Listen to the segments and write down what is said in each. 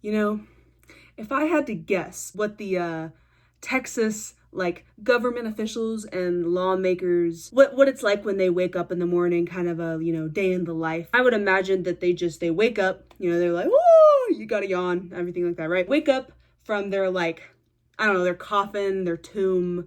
You know, if I had to guess what the Texas government officials and lawmakers what it's like when they wake up in the morning, kind of a day in the life, I would imagine that they wake up, they're like, oh, you gotta yawn, everything like that, right? Wake up from their I don't know, their coffin, their tomb,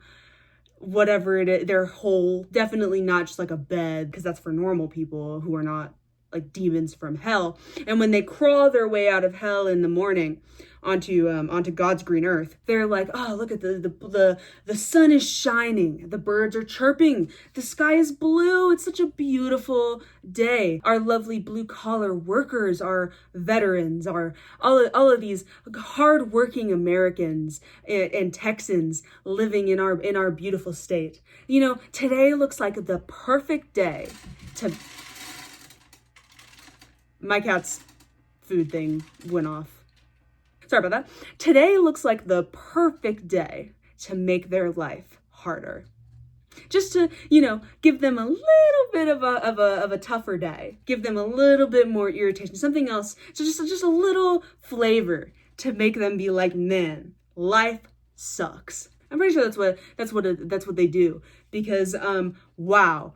whatever it is, their hole. Definitely not just like a bed, because that's for normal people who are not like demons from hell. And when they crawl their way out of hell in the morning onto God's green earth, they're like, oh, look at the sun is shining, the birds are chirping, the sky is blue, it's such a beautiful day. Our lovely blue collar workers, our veterans, our all of these hardworking Americans and Texans living in our beautiful state. Today looks like the perfect day to... My cat's food thing went off. Sorry about that. Today looks like the perfect day to make their life harder. Just to, give them a little bit of a tougher day. Give them a little bit more irritation, something else. So just a little flavor to make them be like, man, life sucks. I'm pretty sure that's what they do, because wow,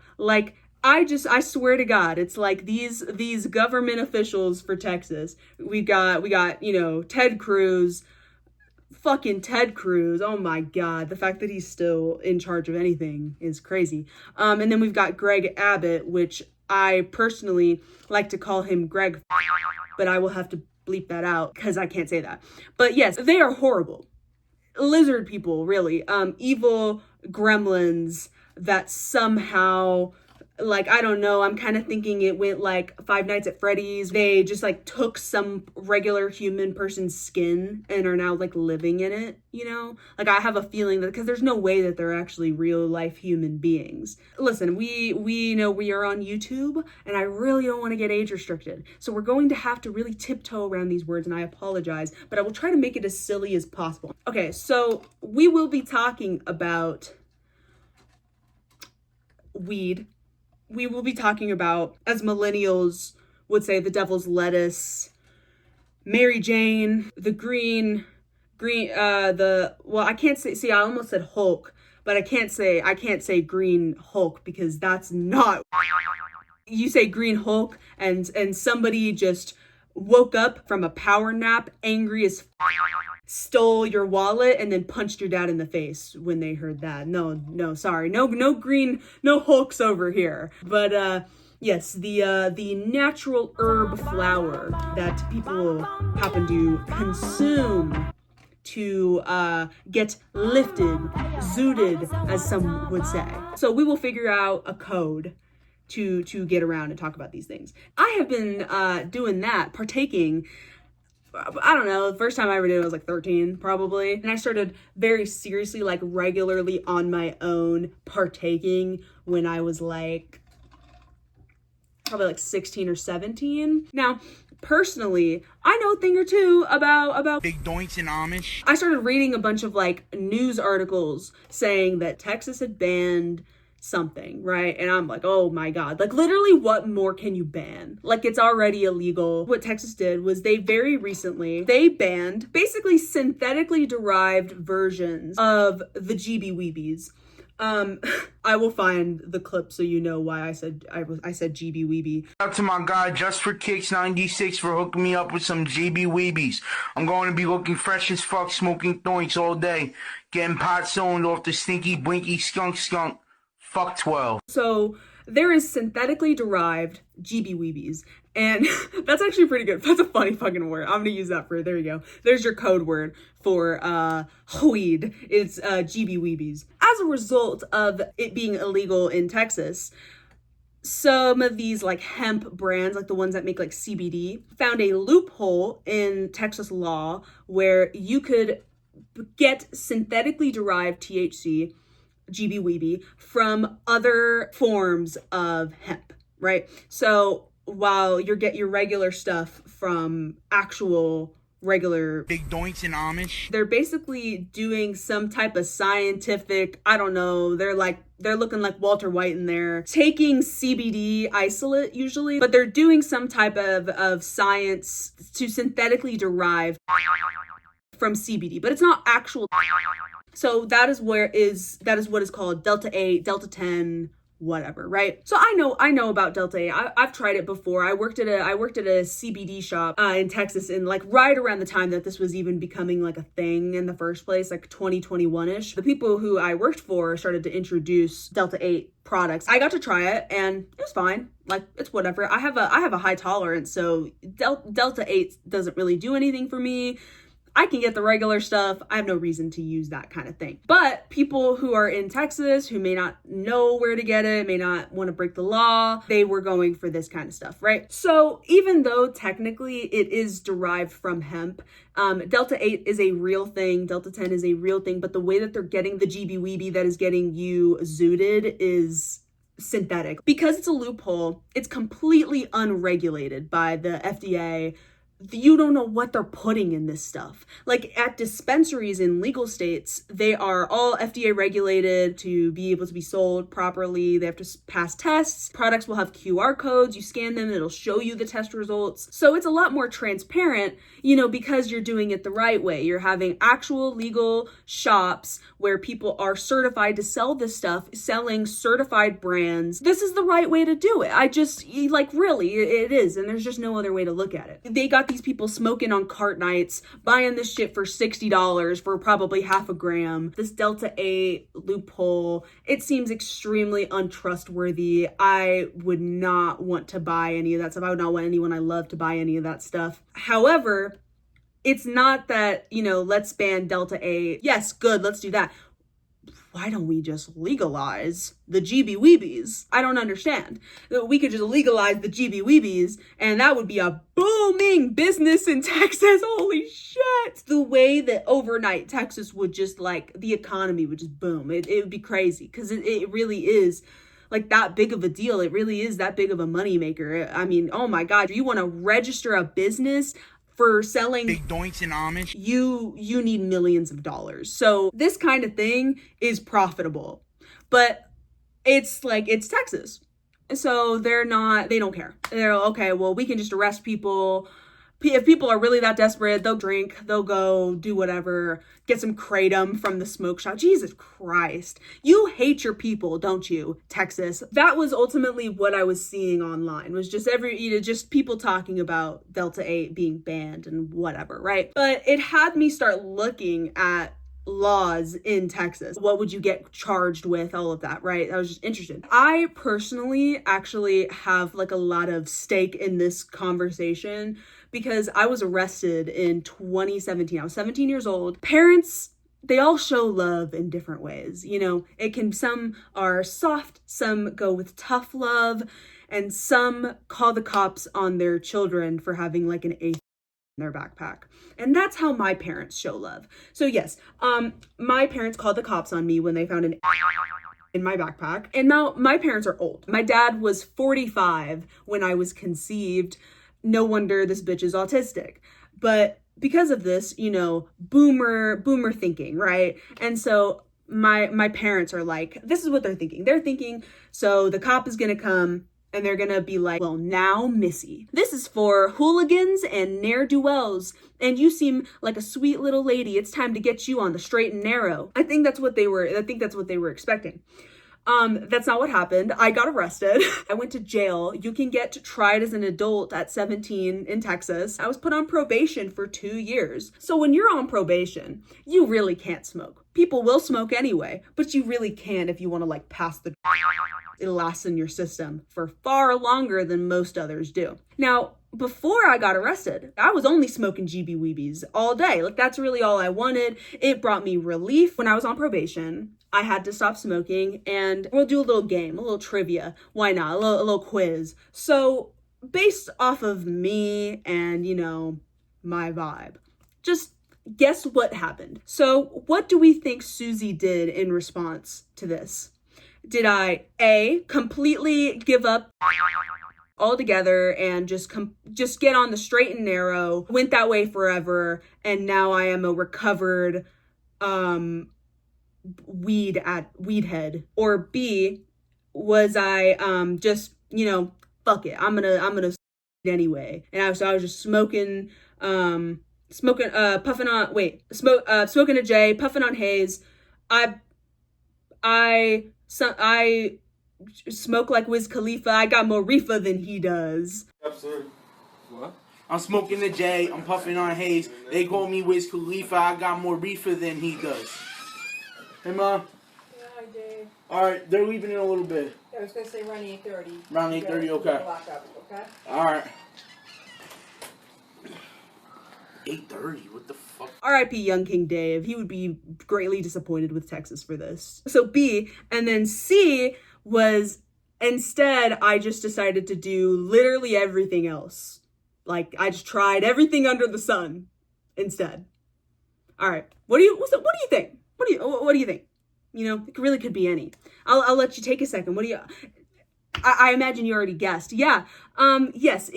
I swear to God, it's like these government officials for Texas. We got Ted Cruz, fucking Ted Cruz. Oh my God, the fact that he's still in charge of anything is crazy. And then we've got Greg Abbott, which I personally like to call him Greg, but I will have to bleep that out because I can't say that. But yes, they are horrible. Lizard people, really. Evil gremlins that somehow... I don't know, I'm kind of thinking it went like Five Nights at Freddy's. They just took some regular human person's skin and are now living in it, I have a feeling that, because there's no way that they're actually real life human beings. Listen, we know we are on YouTube, and I really don't want to get age restricted. So we're going to have to really tiptoe around these words, and I apologize, but I will try to make it as silly as possible. Okay, so we will be talking about weed. We will be talking about, as millennials would say, the devil's lettuce, Mary Jane, the I can't say, I almost said Hulk, but I can't say Green Hulk, because that's not... You say Green Hulk and somebody just woke up from a power nap, angry as stole your wallet, and then punched your dad in the face when they heard that. No, sorry. No green, no Hulks over here. But yes, the natural herb flower that people happen to consume to get lifted, zooted, as some would say. So we will figure out a code to get around and talk about these things. I have been doing that, partaking. I don't know, the first time I ever did it, I was 13 probably. And I started very seriously, regularly on my own partaking when I was probably 16 or 17. Now, personally, I know a thing or two about big doinks and Amish. I started reading a bunch of news articles saying that Texas had banned something, right? And I'm like, oh my God, literally what more can you ban? It's already illegal. What Texas did was they banned basically synthetically derived versions of the GB-weebies. I will find the clip so you know why I said GB Weebie. Out to my guy Just for Kicks 96 for hooking me up with some GB Weebies. I'm going to be looking fresh as fuck, smoking doinks all day, getting pot zoned off the stinky blinky skunk. Fuck 12. So there is synthetically derived GB-weebies, and that's actually pretty good. That's a funny fucking word. I'm gonna use that there you go. There's your code word for weed. It's GB-weebies. As a result of it being illegal in Texas, some of these hemp brands, the ones that make CBD, found a loophole in Texas law where you could get synthetically derived THC, GB-weebie, from other forms of hemp, right? So while you get your regular stuff from actual regular big doinks and Amish. They're basically doing some type of scientific, I don't know, they're looking like Walter White in there, taking CBD isolate usually, but they're doing some type of science to synthetically derive from CBD, but it's not actual. So that is what is called Delta 8, Delta 10, whatever, right? So I know about Delta 8. I've tried it before. I worked at a CBD shop in Texas, and like right around the time that this was even becoming like a thing in the first place, like 2021ish. The people who I worked for started to introduce Delta 8 products. I got to try it and it was fine. Like, it's whatever. I have a high tolerance, so Delta 8 doesn't really do anything for me. I can get the regular stuff. I have no reason to use that kind of thing. But people who are in Texas, who may not know where to get it, may not want to break the law, they were going for this kind of stuff, right? So even though technically it is derived from hemp, Delta 8 is a real thing, Delta 10 is a real thing, but the way that they're getting the GB-weeby that is getting you zooted is synthetic. Because it's a loophole, it's completely unregulated by the FDA. You don't know what they're putting in this stuff. Like at dispensaries in legal states, they are all FDA regulated to be able to be sold properly. They have to pass tests. Products will have QR codes. You scan them, it'll show you the test results. So it's a lot more transparent, because you're doing it the right way. You're having actual legal shops where people are certified to sell this stuff, selling certified brands. This is the right way to do it. Really, it is. And there's just no other way to look at it. They got these people smoking on cart nights, buying this shit for $60 for probably half a gram. This Delta 8 loophole, it seems extremely untrustworthy. I would not want to buy any of that stuff. I would not want anyone I love to buy any of that stuff. However, it's not that, let's ban Delta 8. Yes, good, let's do that. Why don't we just legalize the GB-weebies? I don't understand. We could just legalize the GB-weebies and that would be a booming business in Texas. Holy shit. The way that overnight Texas would just the economy would just boom. It would be crazy because it really is like that big of a deal. It really is that big of a moneymaker. I mean, oh my God, you want to register a business for selling big doinks and Amish, you need millions of dollars. So this kind of thing is profitable, but it's Texas. So they don't care. They're okay, well, we can just arrest people. If people are really that desperate, they'll drink, they'll go do whatever, get some kratom from the smoke shop. Jesus Christ. You hate your people, don't you, Texas? That was ultimately what I was seeing online, was just just people talking about Delta 8 being banned and whatever, right? But it had me start looking at laws in Texas. What would you get charged with? All of that, right? I was just interested. I personally actually have a lot of stake in this conversation because I was arrested in 2017. I was 17 years old. Parents, they all show love in different ways. Some are soft, some go with tough love, and some call the cops on their children for having an eighth in their backpack. And that's how my parents show love. So yes, my parents called the cops on me when they found an in my backpack. And now my parents are old. My dad was 45 when I was conceived. No wonder this bitch is autistic. But because of this, boomer thinking, right? And so my parents are this is what they're thinking. They're thinking, so the cop is gonna come and they're gonna be like, well, now, Missy, this is for hooligans and ne'er-do-wells, and you seem like a sweet little lady. It's time to get you on the straight and narrow. I think that's what they were expecting. That's not what happened. I got arrested. I went to jail. You can get tried as an adult at 17 in Texas. I was put on probation for 2 years. So when you're on probation, you really can't smoke. People will smoke anyway, but you really can if you want to pass the it lasts in your system for far longer than most others do. Now, before I got arrested, I was only smoking GB-weebies all day. That's really all I wanted. It brought me relief. When I was on probation, I had to stop smoking, and we'll do a little game, a little trivia. Why not? A little quiz. So based off of me and, my vibe, just guess what happened. So what do we think Susie did in response to this? Did I, A, completely give up all together and just get on the straight and narrow. Went that way forever, and now I am a recovered weed head. Or B, was I just, fuck it, I'm gonna anyway. And I was just smoking a J, puffing on haze. I smoke like Wiz Khalifa. I got more reefer than he does. Absolutely. What? I'm smoking a J. I'm puffing on haze. They call me Wiz Khalifa. I got more reefer than he does. Hey, Mom. Yeah, hi, Dave. All right, they're leaving in a little bit. I was going to say around 8:30. Around 8:30, okay. Lock up, okay? All right. 8:30? What the fuck? R.I.P. Young King Dave. He would be greatly disappointed with Texas for this. So B, and then C was, instead, I just decided to do literally everything else. Like, I just tried everything under the sun instead. All right. What do you think? What do you think? It really could be any. I'll let you take a second. I imagine you already guessed. Yeah. Yes,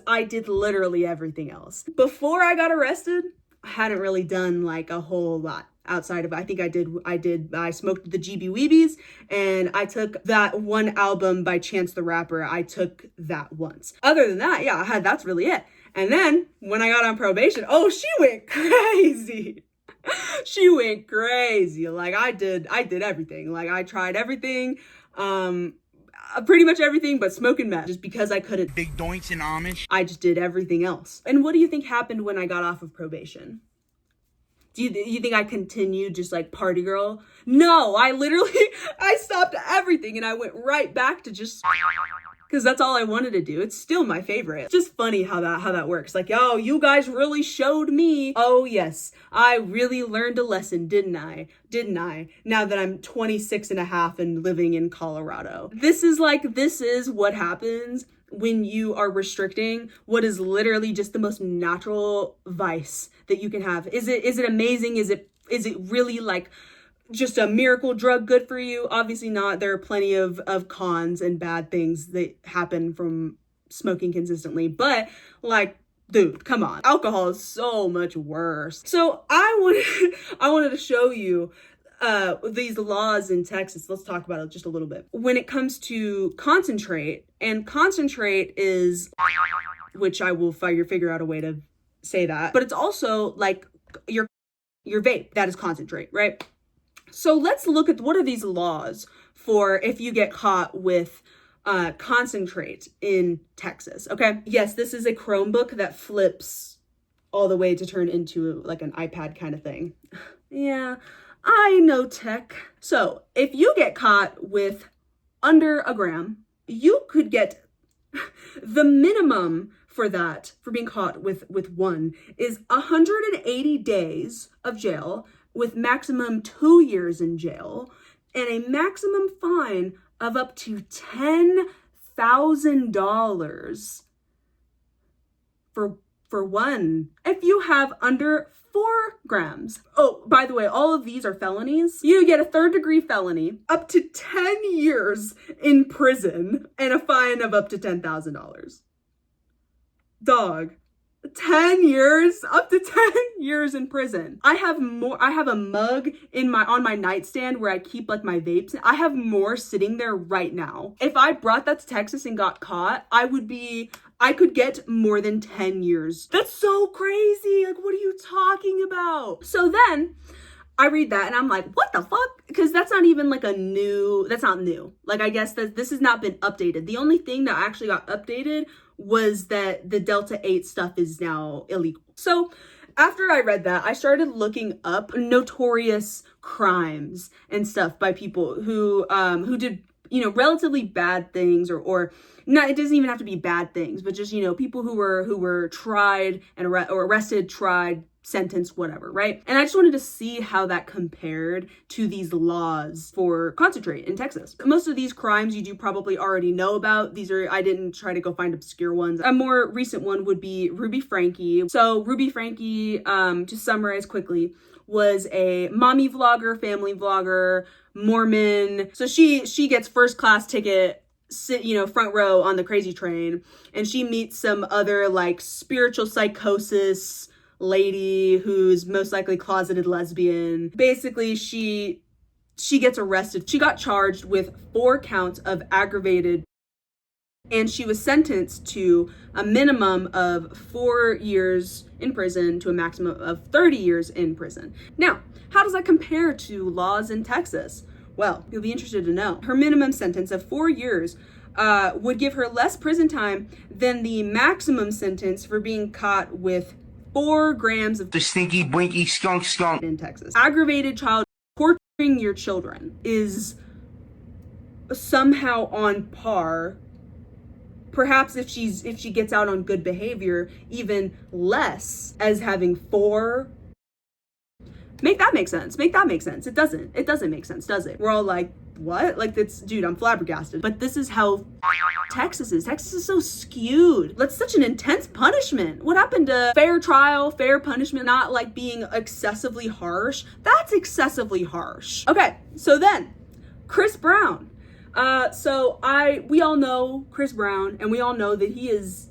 I did literally everything else. Before I got arrested, I hadn't really done like a whole lot outside of, I smoked the juvie, and I took that one album by Chance the Rapper. I took that once. Other than that, yeah, that's really it. And then when I got on probation, she went crazy. She went crazy. Like I did everything. Like I tried everything. Pretty much everything but smoking meth, just because I couldn't. Big doinks and Amish. I just did everything else. And what do you think happened when I got off of probation? Do you think I continued just like party girl? No, I stopped everything and I went right back to just, because that's all I wanted to do. It's still my favorite. It's just funny how that works. Like, oh, you guys really showed me. Oh yes, I really learned a lesson, didn't I? Now that I'm 26 and a half and living in Colorado. This is what happens when you are restricting what is literally just the most natural vice that you can have. Is it amazing? Is it really like just a miracle drug good for you? Obviously not. There are plenty of cons and bad things that happen from smoking consistently, but like, dude, come on. Alcohol is so much worse. So I wanted to show you these laws in Texas. Let's talk about it just a little bit. When it comes to concentrate is, which I will figure out a way to say that, but it's also like your vape, that is concentrate, right? So let's look at what are these laws for if you get caught with concentrate in Texas, okay? Yes, this is a Chromebook that flips all the way to turn into like an iPad kind of thing. Yeah, I know tech. So if you get caught with under a gram, you could get the minimum for being caught with one is 180 days of jail with maximum 2 years in jail and a maximum fine of up to $10,000 for one. If you have under 4 grams. Oh, by the way, all of these are felonies. You get a 3rd-degree felony, up to 10 years in prison, and a fine of up to $10,000. Dog. 10 years, up to 10 years in prison. I have a mug on my nightstand where I keep like my vapes. I have more sitting there right now. If I brought that to Texas and got caught, I could get more than 10 years. That's so crazy. Like, what are you talking about? So then I read that and I'm like, what the fuck? Because that's not even like that's not new. Like, I guess that this has not been updated. The only thing that actually got updated was that the Delta 8 stuff is now illegal. So after I read that, I started looking up notorious crimes and stuff by people who did, relatively bad things or not, it doesn't even have to be bad things, but just, people who were tried and arrested, tried, sentenced, whatever, right? And I just wanted to see how that compared to these laws for concentrate in Texas. Most of these crimes you do probably already know about. I didn't try to go find obscure ones. A more recent one would be Ruby Frankie. So Ruby Frankie, to summarize quickly, was a mommy vlogger, family vlogger, Mormon. So she gets first class ticket sit, front row on the crazy train, and she meets some other like spiritual psychosis lady who's most likely closeted lesbian. Basically, she gets arrested. She got charged with 4 counts of aggravated, and she was sentenced to a minimum of 4 years in prison to a maximum of 30 years in prison. Now, how does that compare to laws in Texas? Well, you'll be interested to know. Her minimum sentence of 4 years would give her less prison time than the maximum sentence for being caught with 4 grams of the stinky, blinky, skunk. in Texas. Aggravated child torturing your children is somehow on par, perhaps if she gets out on good behavior, even less, as having 4. Make that make sense. Make that make sense. It doesn't make sense, does it? We're all like, what? Like, that's, dude, I'm flabbergasted. But this is how Texas is. Texas is so skewed. That's such an intense punishment. What happened to fair trial, fair punishment, not like being excessively harsh? That's excessively harsh. Okay, so then, Chris Brown. We all know Chris Brown, and we all know that he has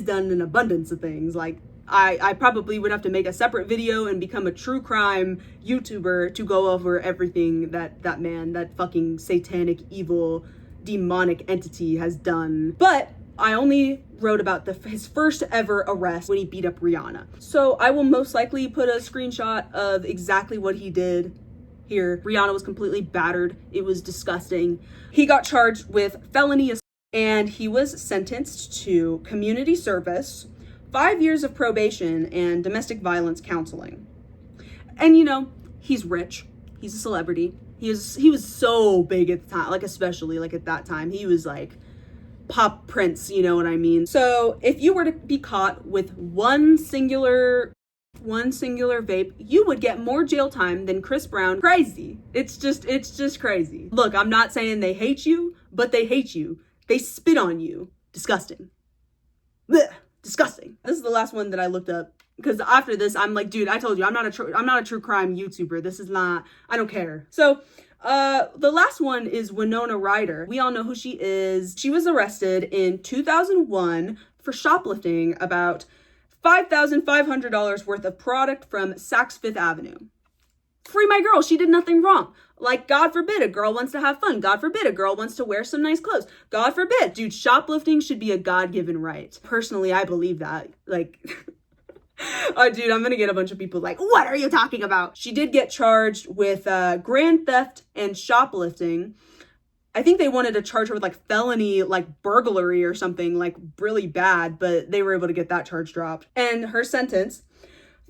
done an abundance of things. Like, I probably would have to make a separate video and become a true crime YouTuber to go over everything that man, that fucking satanic, evil, demonic entity has done. But I only wrote about his first ever arrest when he beat up Rihanna. So I will most likely put a screenshot of exactly what he did here. Rihanna was completely battered. It was disgusting. He got charged with felony assault, and he was sentenced to community service, 5 years of probation, and domestic violence counseling. And he's rich. He's a celebrity. He was so big at the time, like especially like at that time. He was like pop prince, you know what I mean? So if you were to be caught with one singular vape, you would get more jail time than Chris Brown. Crazy. It's just crazy. Look, I'm not saying they hate you, but they hate you. They spit on you. Disgusting. Blech. Disgusting. This is the last one that I looked up, because after this, I'm like, dude, I told you, I'm not a true crime YouTuber. This is not, I don't care. So, the last one is Winona Ryder. We all know who she is. She was arrested in 2001 for shoplifting about $5,500 worth of product from Saks Fifth Avenue. Free my girl. She did nothing wrong. Like, God forbid a girl wants to have fun. God forbid a girl wants to wear some nice clothes. God forbid. Dude, shoplifting should be a God-given right. Personally, I believe that. Like, oh, dude, I'm going to get a bunch of people like, what are you talking about? She did get charged with grand theft and shoplifting. I think they wanted to charge her with like felony, like burglary or something like really bad, but they were able to get that charge dropped. And her sentence,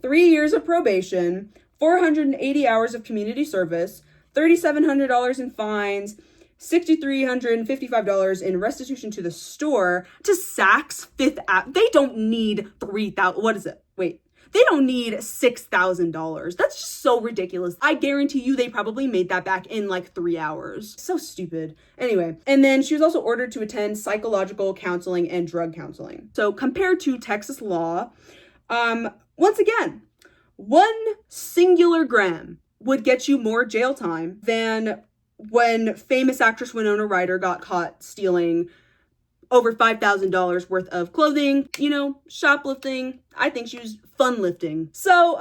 3 years of probation, 480 hours of community service, $3,700 in fines, $6,355 in restitution to the store, to Saks Fifth Avenue. They don't need $3,000. What is it? Wait. They don't need $6,000. That's just so ridiculous. I guarantee you they probably made that back in like 3 hours. So stupid. Anyway, and then she was also ordered to attend psychological counseling and drug counseling. So compared to Texas law, once again, 1 singular gram would get you more jail time than when famous actress Winona Ryder got caught stealing over $5,000 worth of clothing, shoplifting. I think she was fun lifting. So,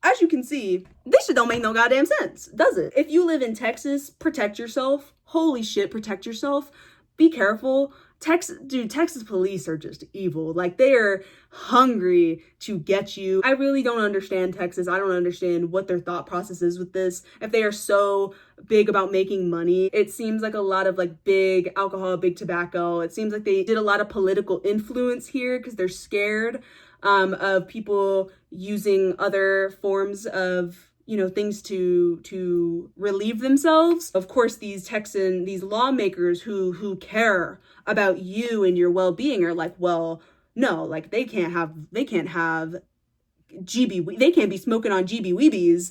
as you can see, this shit don't make no goddamn sense, does it? If you live in Texas, protect yourself. Holy shit, protect yourself. Be careful. Texas police are just evil. Like, they are hungry to get you. I really don't understand Texas. I don't understand what their thought process is with this. If they are so big about making money, it seems like a lot of like big alcohol, big tobacco. It seems like they did a lot of political influence here because they're scared of people using other forms of things to relieve themselves. Of course, these lawmakers who care about you and your well-being are like, well, no, like they can't have GB, they can't be smoking on GB weebies.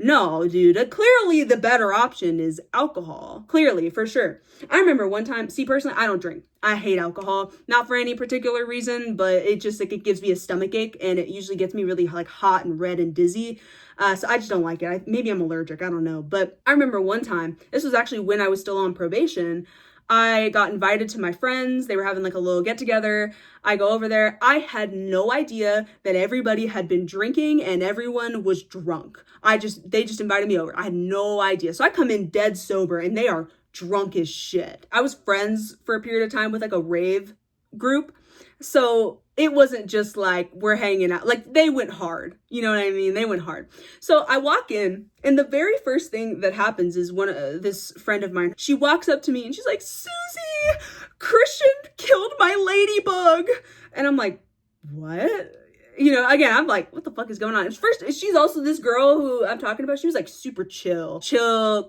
No, dude, clearly the better option is alcohol. Clearly, for sure. I remember one time, personally, I don't drink. I hate alcohol, not for any particular reason, but it just like, it gives me a stomach ache, and it usually gets me really like hot and red and dizzy. So I just don't like it. Maybe I'm allergic. I don't know. But I remember one time, this was actually when I was still on probation. I got invited to my friends. They were having like a little get together. I go over there. I had no idea that everybody had been drinking and everyone was drunk. They just invited me over. I had no idea. So I come in dead sober and they are drunk as shit. I was friends for a period of time with like a rave group. So it wasn't just like we're hanging out. Like they went hard. You know what I mean? They went hard. So I walk in and the very first thing that happens is this friend of mine, she walks up to me and she's like, Susie, Christian killed my ladybug. And I'm like, what? You know, again, I'm like, what the fuck is going on? First, she's also this girl who I'm talking about. She was like super chill,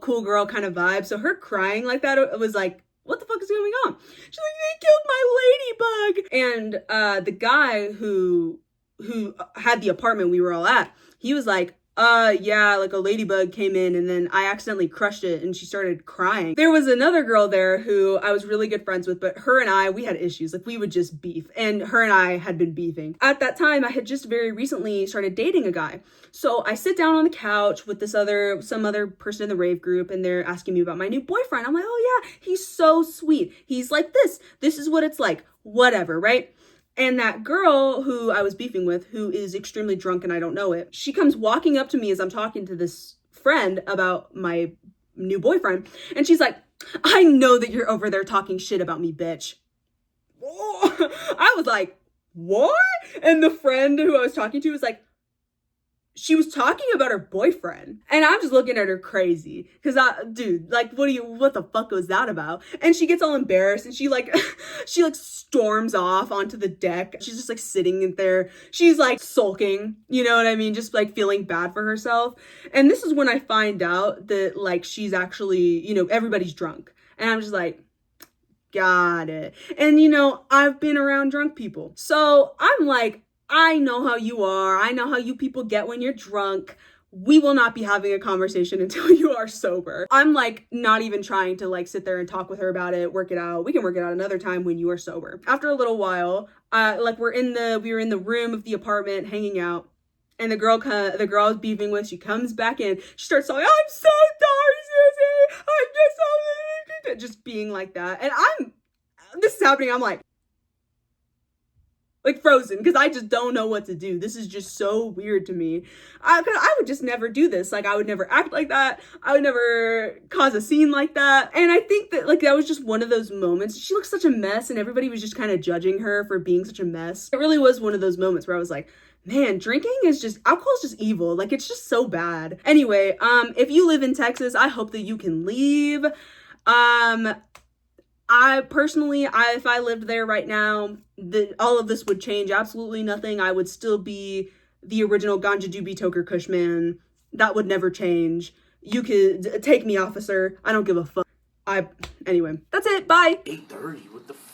cool girl kind of vibe. So her crying like that, it was like, what the fuck is going on? She's like, they killed my ladybug. And the guy who had the apartment we were all at, he was like, yeah, like a ladybug came in and then I accidentally crushed it and she started crying. There was another girl there who I was really good friends with, but her and we had issues. Like we would just beef, and her and I had been beefing. At that time, I had just very recently started dating a guy. So I sit down on the couch with some other person in the rave group, and they're asking me about my new boyfriend. I'm like, oh yeah, he's so sweet. He's like this is what it's like, whatever, right? And that girl who I was beefing with, who is extremely drunk and I don't know it, she comes walking up to me as I'm talking to this friend about my new boyfriend. And she's like, I know that you're over there talking shit about me, bitch. I was like, what? And the friend who I was talking to was like, she was talking about her boyfriend. And I'm just looking at her crazy. Cause dude, like, what the fuck was that about? And she gets all embarrassed and she storms off onto the deck. She's just like sitting there. She's like sulking, you know what I mean? Just like feeling bad for herself. And this is when I find out that like, she's actually, you know, everybody's drunk. And I'm just like, got it. And you know, I've been around drunk people. So I'm like, I know how you are. I know how you people get when you're drunk. We will not be having a conversation until you are sober. I'm like not even trying to like sit there and talk with her about it, work it out. We can work it out another time when you are sober. After a little while, we were in the room of the apartment hanging out, and the girl I was beefing with, she comes back in. She starts saying, I'm so sorry, Susie. I'm just being like that. And this is happening. I'm like frozen, because I just don't know what to do. This is just so weird to me. I would just never do this. Like, I would never act like that. I would never cause a scene like that. And I think that, like, that was just one of those moments. She looked such a mess, and everybody was just kind of judging her for being such a mess. It really was one of those moments where I was like, man, alcohol is just evil. Like, it's just so bad. Anyway, if you live in Texas, I hope that you can leave. I personally, if I lived there right now, all of this would change absolutely nothing. I would still be the original ganja doobie toker kush man. That would never change. You could take me, officer. I don't give a fuck. Anyway, that's it. Bye. 8:30. What the fuck?